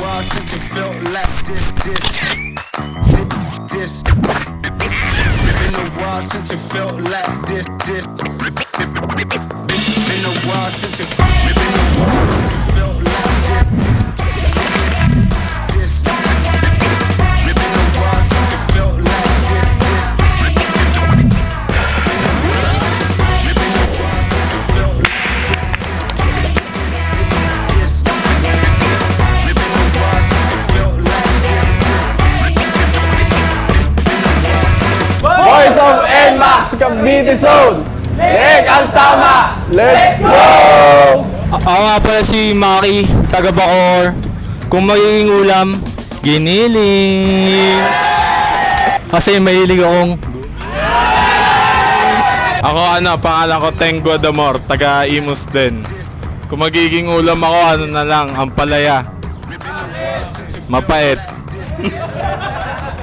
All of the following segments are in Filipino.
while since it felt like this. Been a while since it felt like this. Been a while since it felt like this. Boys of NMAX Cavite Zone! Direk ang tama! Let's go! Ako nga pala si Maki, taga Bacoor. Kung magiging ulam, giniling. Kasi mahilig akong... Ako pangalan ko Tengo Damor, taga Imus din. Kung magiging ulam ako, na lang, ampalaya. Mapait.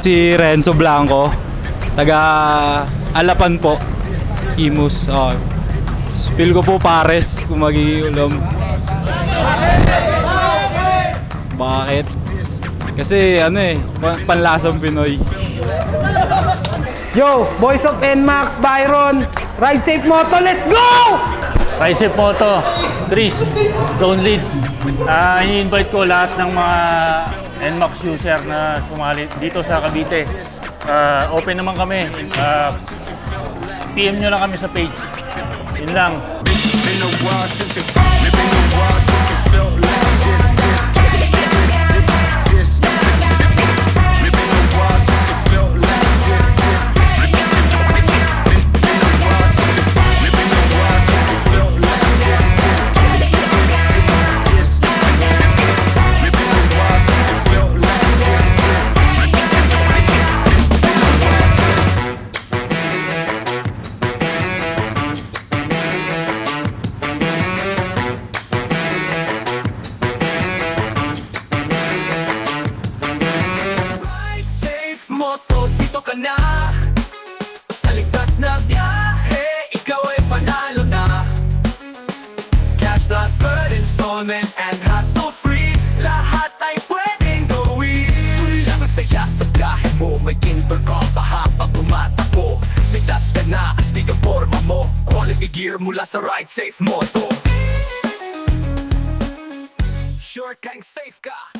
Si Renzo Blanco, taga Alapan po, Imus. Feel ko po pares kung magiging ulam. Bakit? Kasi panlasang Pinoy. Yo, Boys of NMAX, Byron! Ride safe moto, let's go! Ride safe moto, Tris, Zone Lead. I-invite ko lahat ng mga NMAX user na sumali dito sa Cavite. Open naman kami. PM nyo lang kami sa page. Yun lang. Been a while since it felt like this. Moto, dito ka na. Sa ligtas na biyahe, ikaw ay panalo na. Cash transfer, installment, and hassle-free. Lahat ay pwedeng gawin. Tuloy lang ang saya sa biyahe mo. May intercom pa habang tumatakbo. Ligtas ka na, astig ang forma mo. Quality gear mula sa Ride Safe Moto. Sure kang safe ka.